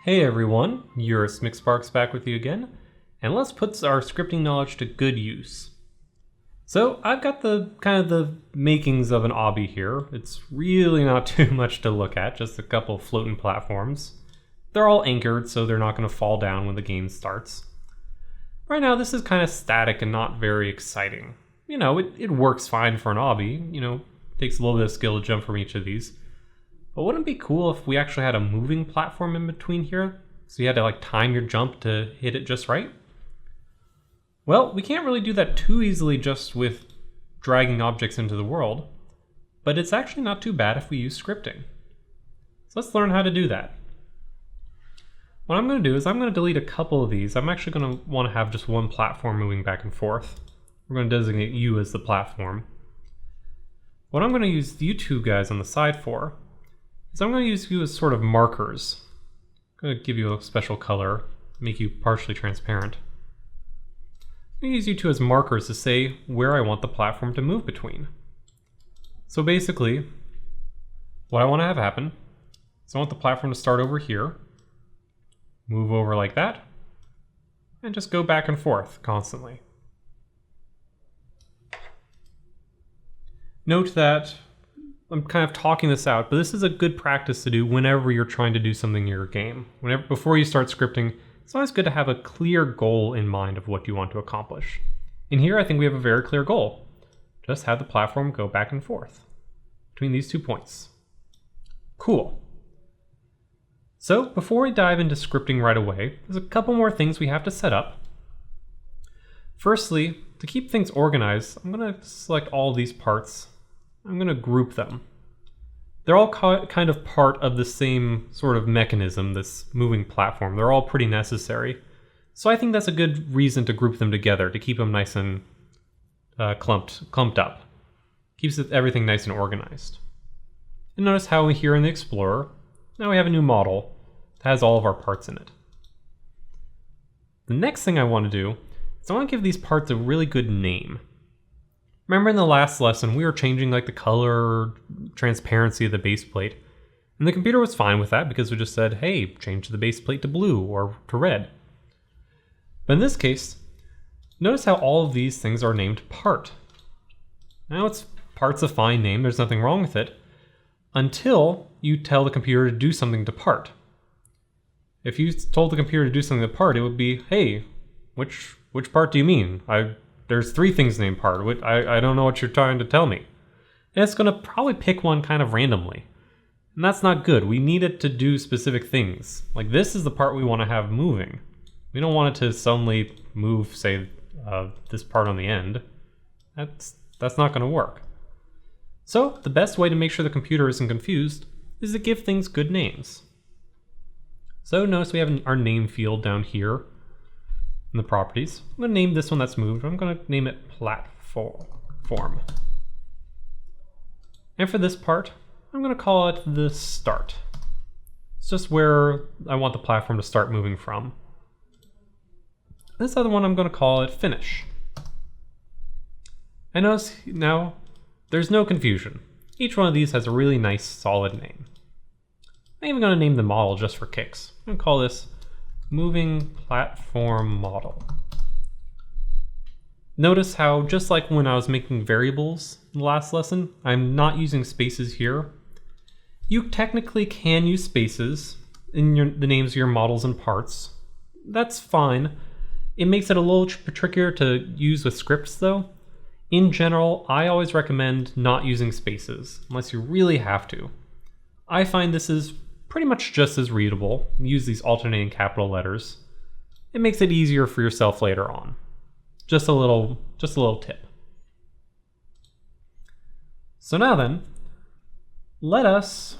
Hey everyone, UristMcSparks back with you again, and let's put our scripting knowledge to good use. So I've got the makings of an obby here. It's really not too much to look at, just a couple floating platforms. They're all anchored, so they're not going to fall down when the game starts. Right now this is kind of static and not very exciting. You know, it works fine for an obby, takes a little bit of skill to jump from each of these. But wouldn't it be cool if we actually had a moving platform in between here? So you had to time your jump to hit it just right? Well, we can't really do that too easily just with dragging objects into the world, but it's actually not too bad if we use scripting. So let's learn how to do that. What I'm going to do is I'm going to delete a couple of these. I'm actually going to want to have just one platform moving back and forth. We're going to designate you as the platform. What I'm going to use you two guys on the side for is I'm going to use you as sort of markers. I'm going to give you a special color, make you partially transparent. I'm going to use you two as markers to say where I want the platform to move between. So basically, what I want to have happen is I want the platform to start over here, move over like that, and just go back and forth constantly. Note that I'm kind of talking this out, but this is a good practice to do whenever you're trying to do something in your game. Before you start scripting, it's always good to have a clear goal in mind of what you want to accomplish. And here I think we have a very clear goal. Just have the platform go back and forth between these 2 points. Cool. So before we dive into scripting right away, there's a couple more things we have to set up. Firstly, to keep things organized, I'm going to select all these parts. I'm going to group them. They're all kind of part of the same sort of mechanism, this moving platform. They're all pretty necessary. So I think that's a good reason to group them together, to keep them nice and clumped up. Keeps everything nice and organized. And notice how here in the Explorer, now we have a new model that has all of our parts in it. The next thing I want to do is I want to give these parts a really good name. Remember in the last lesson, we were changing the color, transparency of the base plate. And the computer was fine with that because we just said, hey, change the base plate to blue or to red. But in this case, notice how all of these things are named part. Now part's a fine name, there's nothing wrong with it, until you tell the computer to do something to part. If you told the computer to do something to part, it would be, hey, which part do you mean? There's 3 things named part. I don't know what you're trying to tell me. And it's going to probably pick one kind of randomly. And that's not good. We need it to do specific things. This is the part we want to have moving. We don't want it to suddenly move, say, this part on the end. That's not going to work. So the best way to make sure the computer isn't confused is to give things good names. So notice we have our name field down here in the properties. I'm going to name this one that's moved. I'm going to name it platform. And for this part, I'm going to call it the start. It's just where I want the platform to start moving from. This other one I'm going to call it finish. And notice now there's no confusion. Each one of these has a really nice solid name. I'm even going to name the model just for kicks. I'm going to call this moving platform model. Notice how, just like when I was making variables in the last lesson, I'm not using spaces here. You technically can use spaces in the names of your models and parts. That's fine. It makes it a little trickier to use with scripts though. In general, I always recommend not using spaces unless you really have to. I find this is pretty much just as readable. Use these alternating capital letters. It makes it easier for yourself later on. Just a little tip. So now then, let us...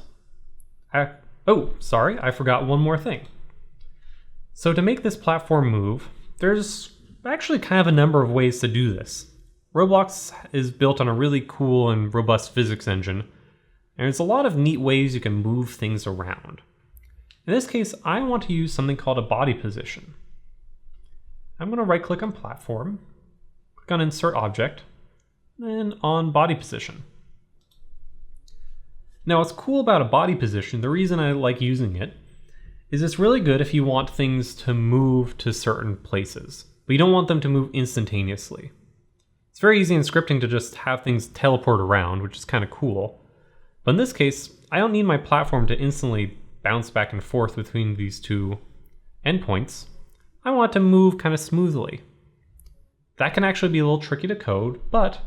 oh, sorry, I forgot one more thing. So to make this platform move, there's actually kind of a number of ways to do this. Roblox is built on a really cool and robust physics engine, and there's a lot of neat ways you can move things around. In this case, I want to use something called a body position. I'm going to right click on platform, click on insert object, then on body position. Now what's cool about a body position, the reason I like using it, is it's really good if you want things to move to certain places, but you don't want them to move instantaneously. It's very easy in scripting to just have things teleport around, which is kind of cool. But in this case, I don't need my platform to instantly bounce back and forth between these two endpoints. I want it to move kind of smoothly. That can actually be a little tricky to code, but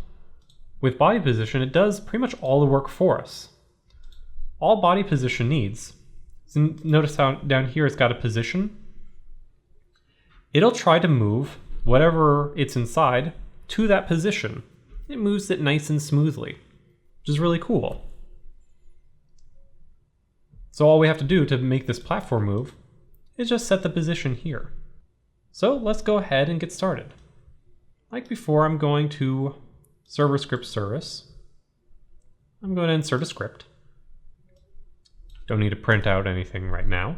with body position, it does pretty much all the work for us. All body position needs, so notice how down here it's got a position. It'll try to move whatever it's inside to that position. It moves it nice and smoothly, which is really cool. So all we have to do to make this platform move is just set the position here. So let's go ahead and get started. Like before, I'm going to server script service. I'm going to insert a script. Don't need to print out anything right now.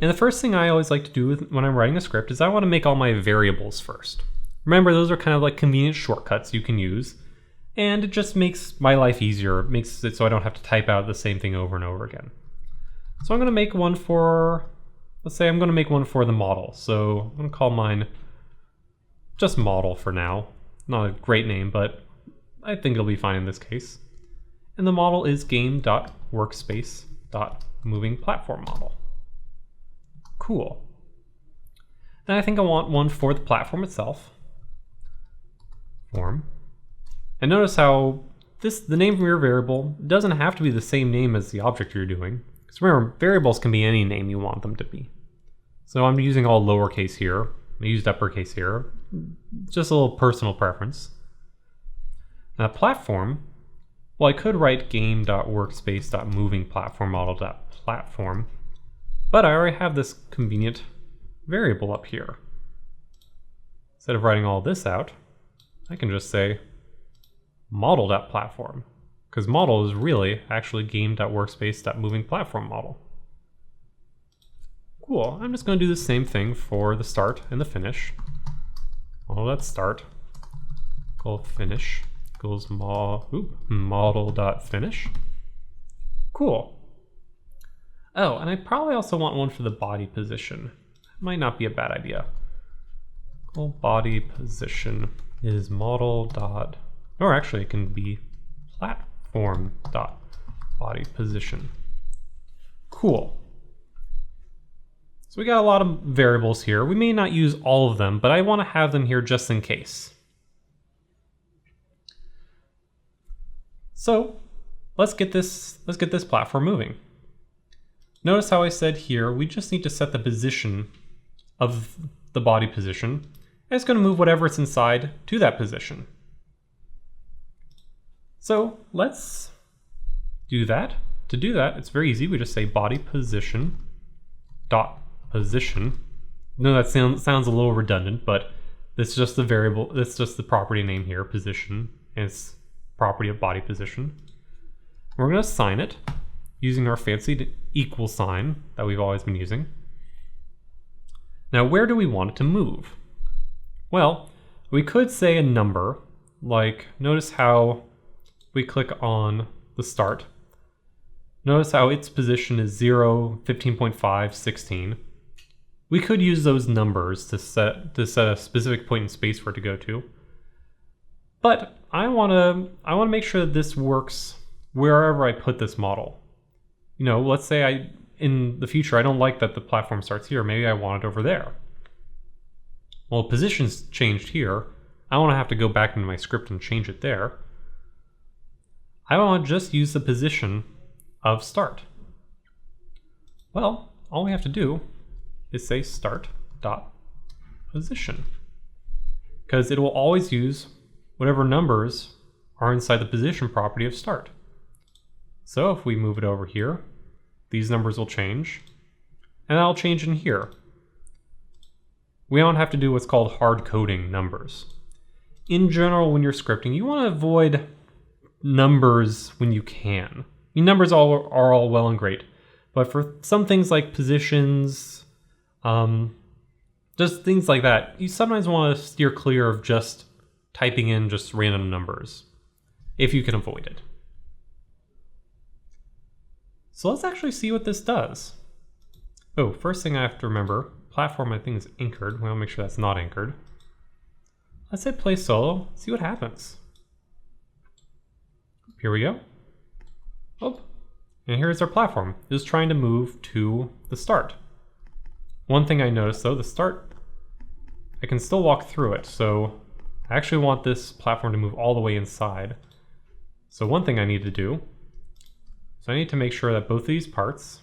And the first thing I always like to do when I'm writing a script is I want to make all my variables first. Remember, those are kind of like convenient shortcuts you can use, and it just makes my life easier. It makes it so I don't have to type out the same thing over and over again. So I'm going to make one for, let's say I'm going to make one for the model. So I'm going to call mine just model for now. Not a great name, but I think it'll be fine in this case. And the model is game.workspace.movingPlatformModel. Cool. Then I think I want one for the platform itself. Form. And notice how the name of your variable doesn't have to be the same name as the object you're doing. Because remember, variables can be any name you want them to be. So I'm using all lowercase here. I used uppercase here. Just a little personal preference. Now platform, well, I could write game.workspace.movingPlatformModel.platform, but I already have this convenient variable up here. Instead of writing all this out, I can just say model.platform, because model is really actually game.workspace.movingPlatformModel. Cool, I'm just going to do the same thing for the start and the finish. Model.start, equal finish, equals model.finish. Cool. Oh, and I probably also want one for the body position. Might not be a bad idea. Well, body position is model. Or actually it can be platform.body position. Cool. So we got a lot of variables here. We may not use all of them, but I want to have them here just in case. So let's get this platform moving. Notice how I said here, we just need to set the position of the body position, and it's going to move whatever it's inside to that position. So let's do that. To do that, it's very easy. We just say body position dot position. No, that sounds a little redundant, but it's just the variable. It's just the property name here, position, and it's property of body position. We're going to assign it using our fancy equal sign that we've always been using. Now, where do we want it to move? Well, we could say a number, like notice how we click on the start. Notice how its position is 0, 15.5, 16. We could use those numbers to set a specific point in space for it to go to. But I want to make sure that this works wherever I put this model. You know, let's say in the future I don't like that the platform starts here. Maybe I want it over there. Well, position's changed here. I don't want to have to go back into my script and change it there. I want to just use the position of start. Well, all we have to do is say start.position, because it will always use whatever numbers are inside the position property of start. So if we move it over here, these numbers will change, and that'll change in here. We don't have to do what's called hard coding numbers. In general, when you're scripting, you want to avoid numbers when you can. I mean, numbers are all well and great, but for some things like positions, just things like that, you sometimes want to steer clear of just typing in just random numbers, if you can avoid it. So let's actually see what this does. Oh, first thing I have to remember, platform I think is anchored. We want to make sure that's not anchored. Let's hit play solo, see what happens. Here we go. Oh, and here's our platform. It's trying to move to the start. One thing I noticed though, the start, I can still walk through it, so I actually want this platform to move all the way inside. So one thing I need to do, so I need to make sure that both of these parts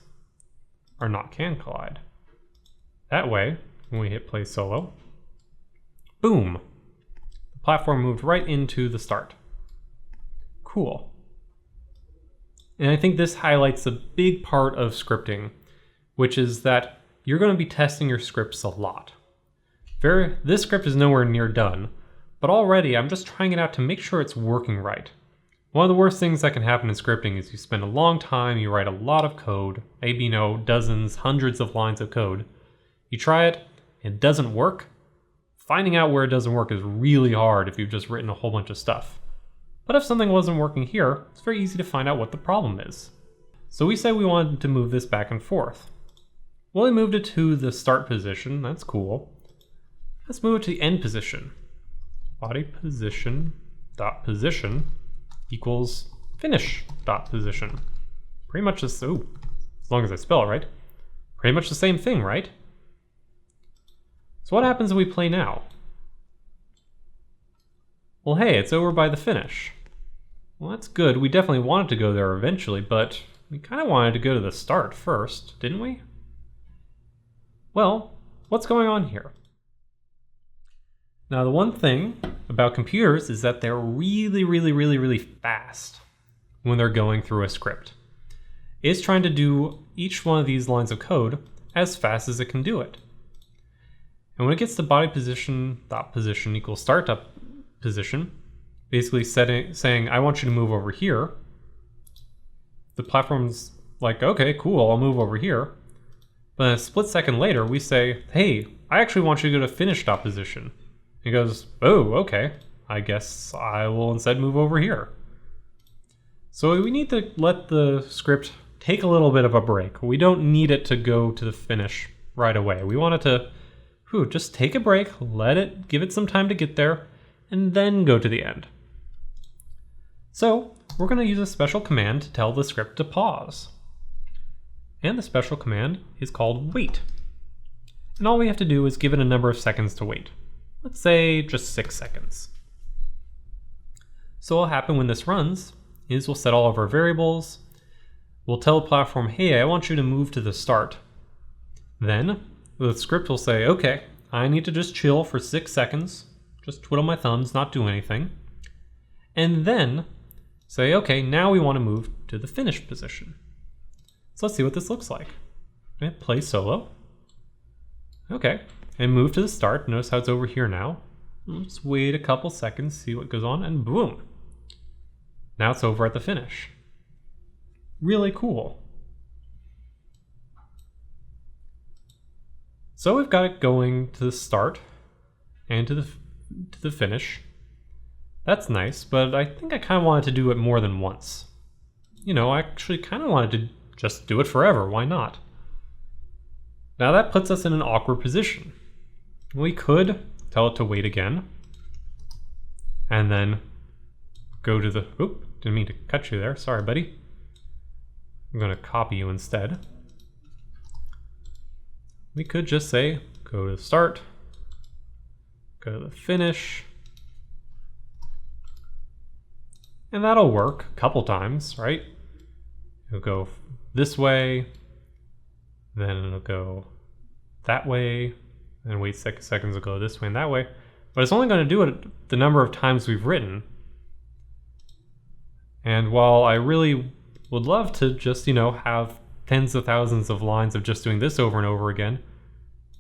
are not can collide. That way, when we hit play solo, boom, the platform moved right into the start. Cool. And I think this highlights a big part of scripting, which is that you're going to be testing your scripts a lot. This script is nowhere near done, but already I'm just trying it out to make sure it's working right. One of the worst things that can happen in scripting is you spend a long time, you write a lot of code, maybe dozens, hundreds of lines of code. You try it, it doesn't work. Finding out where it doesn't work is really hard if you've just written a whole bunch of stuff. But if something wasn't working here, it's very easy to find out what the problem is. So we say we wanted to move this back and forth. Well, we moved it to the start position, that's cool. Let's move it to the end position. Body position dot position equals finish dot position. Pretty much this, as long as I spell it right. Pretty much the same thing, right? So what happens if we play now? Well, hey, it's over by the finish. Well, that's good. We definitely wanted to go there eventually, but we kind of wanted to go to the start first, didn't we? Well, what's going on here? Now, the one thing about computers is that they're really fast when they're going through a script. It's trying to do each one of these lines of code as fast as it can do it. And when it gets to body position dot position equals start dot position, basically saying, I want you to move over here, the platform's like, okay, cool, I'll move over here. But a split second later, we say, hey, I actually want you to go to finish dot position. He goes, oh, okay, I guess I will instead move over here. So we need to let the script take a little bit of a break. We don't need it to go to the finish right away. We want it to just take a break, give it some time to get there, and then go to the end. So we're going to use a special command to tell the script to pause. And the special command is called wait. And all we have to do is give it a number of seconds to wait. Let's say just 6 seconds. So what will happen when this runs is we'll set all of our variables. We'll tell the platform, hey, I want you to move to the start. Then the script will say, okay, I need to just chill for 6 seconds, just twiddle my thumbs, not do anything. And then say, okay, now we want to move to the finish position. So let's see what this looks like. Okay, play solo. Okay, and move to the start. Notice how it's over here now. Let's wait a couple seconds, see what goes on, and boom. Now it's over at the finish. Really cool. So we've got it going to the start and to the finish. That's nice, but I think I kind of wanted to do it more than once. I actually kind of wanted to just do it forever. Why not? Now that puts us in an awkward position. We could tell it to wait again and then go to the, didn't mean to cut you there. Sorry, buddy. I'm going to copy you instead. We could just say, go to the start, go to the finish, and that'll work a couple times, right? It'll go this way, then it'll go that way, and wait 6 seconds, it'll go this way and that way. But it's only going to do it the number of times we've written. And while I really would love to just, have tens of thousands of lines of just doing this over and over again,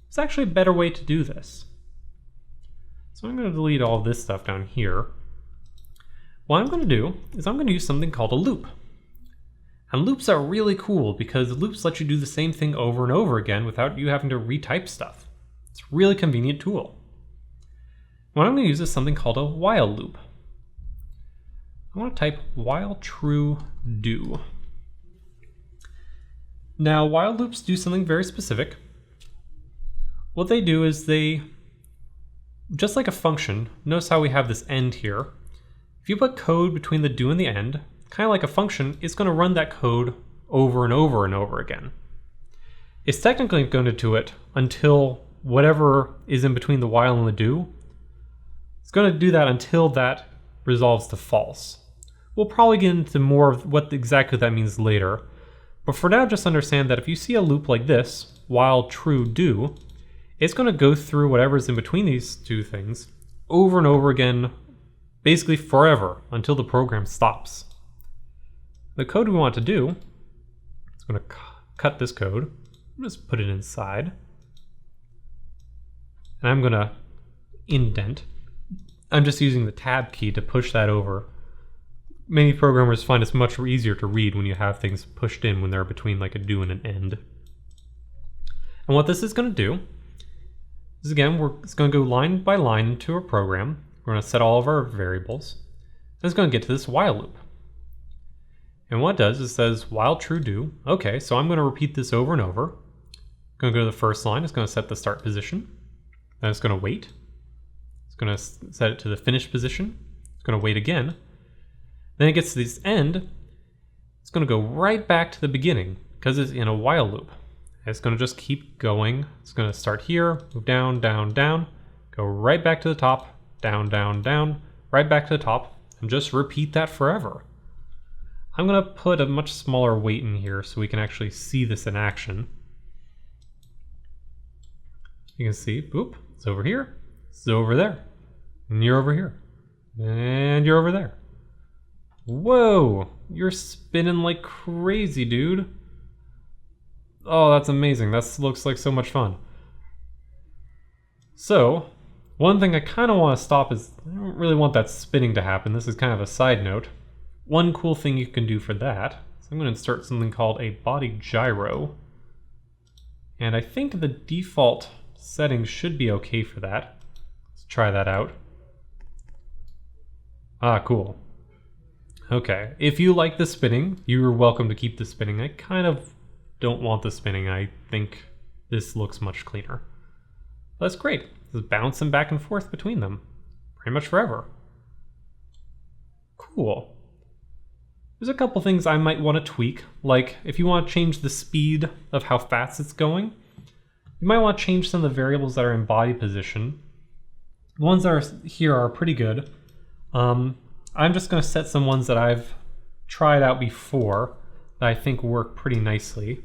there's actually a better way to do this. So I'm going to delete all this stuff down here. What I'm going to do is I'm going to use something called a loop. And loops are really cool because loops let you do the same thing over and over again without you having to retype stuff. It's a really convenient tool. What I'm going to use is something called a while loop. I want to type while true do. Now, while loops do something very specific. What they do is they, just like a function, notice how we have this end here. If you put code between the do and the end, kind of like a function, it's going to run that code over and over and over again. It's technically going to do it until whatever is in between the while and the do. It's going to do that until that resolves to false. We'll probably get into more of what exactly that means later. But for now, just understand that if you see a loop like this, while true do, it's going to go through whatever's in between these two things over and over again, basically forever, until the program stops. The code we want to do, it's going to cut this code, just put it inside, and I'm going to indent. I'm just using the tab key to push that over. Many programmers find it's much easier to read when you have things pushed in when they're between like a do and an end. And what this is going to do is, again, it's going to go line by line into our program. We're going to set all of our variables. And it's going to get to this while loop. And what it does is it says while true do. Okay, so I'm going to repeat this over and over. I'm going to go to the first line. It's going to set the start position. Then it's going to wait. It's going to set it to the finish position. It's going to wait again. Then it gets to this end. It's going to go right back to the beginning because it's in a while loop. It's going to just keep going. It's going to start here, move down, down, down, go right back to the top, down, down, down, right back to the top, and just repeat that forever. I'm going to put a much smaller weight in here so we can actually see this in action. You can see, boop, it's over here, it's over there, and you're over here, and you're over there. Whoa, you're spinning like crazy, dude. Oh, that's amazing. That looks like so much fun. So, one thing I kind of want to stop is I don't really want that spinning to happen. This is kind of a side note. One cool thing you can do for that is I'm going to insert something called a body gyro. And I think the default settings should be okay for that. Let's try that out. Ah, cool. Okay, if you like the spinning, you're welcome to keep the spinning. I kind of don't want the spinning. I think this looks much cleaner. That's great. Just bouncing back and forth between them pretty much forever. Cool. There's a couple things I might want to tweak, like if you want to change the speed of how fast it's going, you might want to change some of the variables that are in body position. The ones that are here are pretty good. I'm just going to set some ones that I've tried out before that I think work pretty nicely.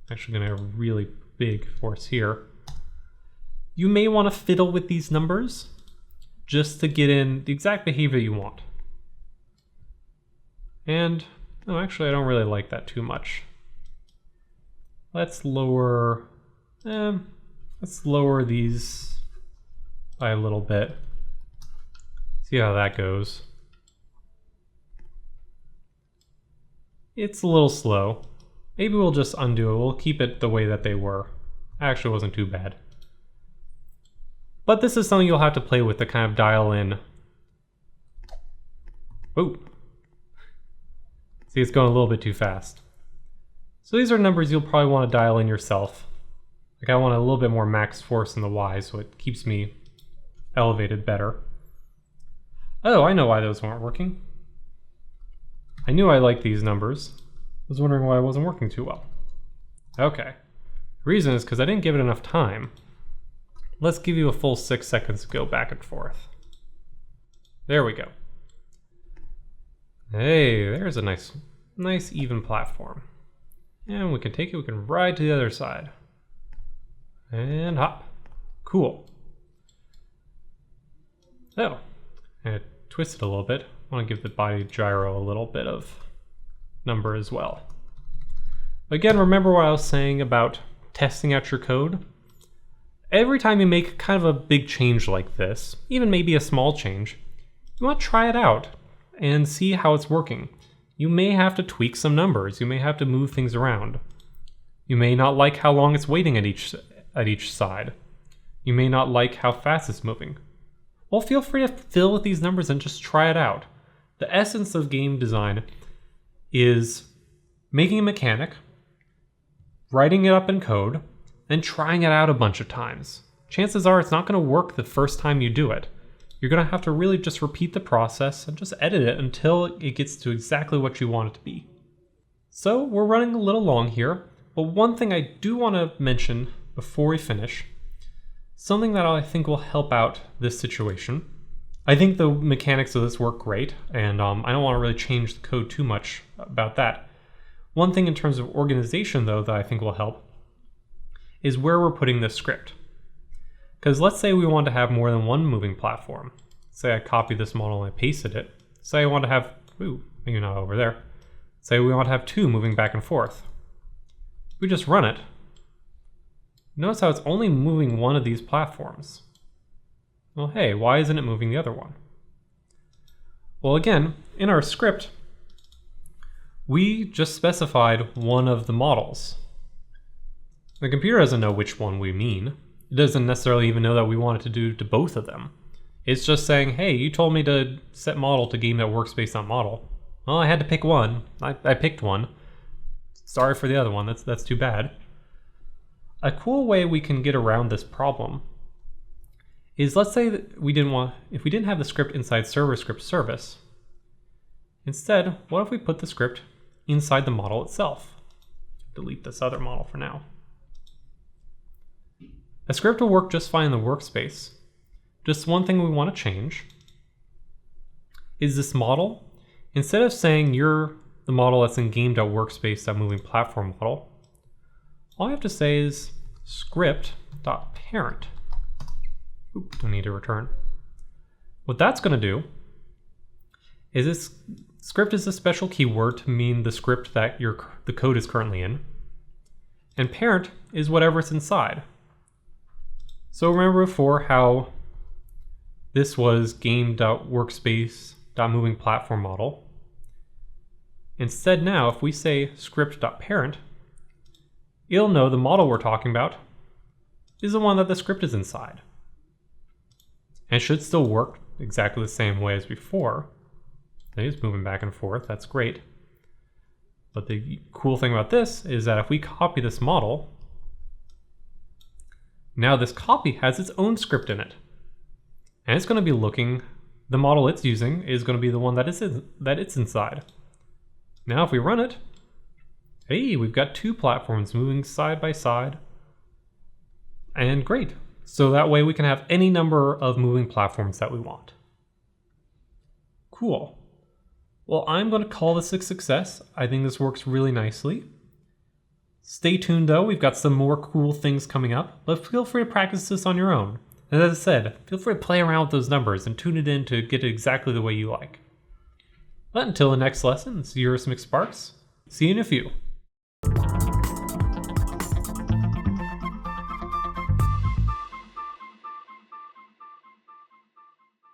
Actually going to have a really big force here. You may want to fiddle with these numbers just to get in the exact behavior you want. And, no, actually I don't really like that too much. Let's lower these by a little bit. See how that goes. It's a little slow. Maybe we'll just undo it. We'll keep it the way that they were. Actually, it wasn't too bad. But this is something you'll have to play with to kind of dial in. Oh. See, it's going a little bit too fast. So these are numbers you'll probably want to dial in yourself. Like I want a little bit more max force in the Y so it keeps me elevated better. Oh, I know why those weren't working. I knew I liked these numbers. I was wondering why it wasn't working too well. Okay. The reason is because I didn't give it enough time. Let's give you a full 6 seconds to go back and forth. There we go. Hey, there's a nice even platform. And we can take it, we can ride to the other side. And hop. Cool. Oh, and twist it a little bit. I want to give the body gyro a little bit of number as well. Again, remember what I was saying about testing out your code? Every time you make kind of a big change like this, even maybe a small change, you want to try it out and see how it's working. You may have to tweak some numbers. You may have to move things around. You may not like how long it's waiting at each side. You may not like how fast it's moving. Well, feel free to fiddle with these numbers and just try it out. The essence of game design is making a mechanic writing it up in code, then trying it out a bunch of times. Chances are it's not going to work the first time you do it. You're going to have to really just repeat the process and just edit it until it gets to exactly what you want it to be. So we're running a little long here, but one thing I do want to mention before we finish, something that I think will help out this situation. I think the mechanics of this work great, and I don't want to really change the code too much about that. One thing in terms of organization, though, that I think will help is where we're putting this script. Because let's say we want to have more than one moving platform. Say I copied this model and I pasted it. Say I want to have, maybe not over there. Say we want to have 2 moving back and forth. We just run it. Notice how it's only moving one of these platforms. Well, hey, why isn't it moving the other one? Well, again, in our script, we just specified one of the models. The computer doesn't know which one we mean. It doesn't necessarily even know that we want it to do to both of them. It's just saying, hey, you told me to set model to game.workspace.model. Well, I had to pick one. I picked one. Sorry for the other one. That's too bad. A cool way we can get around this problem is, let's say that if we didn't have the script inside server script service, instead, what if we put the script inside the model itself? Delete this other model for now. A script will work just fine in the workspace. Just one thing we want to change is this model. Instead of saying you're the model that's in game.workspace.movingPlatform model, all I have to say is script.parent. I need to return. What that's going to do is this script is a special keyword to mean the script that the code is currently in, and parent is whatever's inside. So remember before how this was game.workspace.movingPlatform model. Instead now, if we say script.parent, it'll know the model we're talking about is the one that the script is inside. And it should still work exactly the same way as before. It is moving back and forth, that's great. But the cool thing about this is that if we copy this model, now this copy has its own script in it. And it's going to be looking, the model it's using is going to be the one that it's inside. Now if we run it, hey, we've got 2 platforms moving side by side. And great. So that way we can have any number of moving platforms that we want. Cool. Well, I'm going to call this a success. I think this works really nicely. Stay tuned though, we've got some more cool things coming up, but feel free to practice this on your own. And as I said, feel free to play around with those numbers and tune it in to get it exactly the way you like. But until the next lesson, it's UristMcSparks. See you in a few.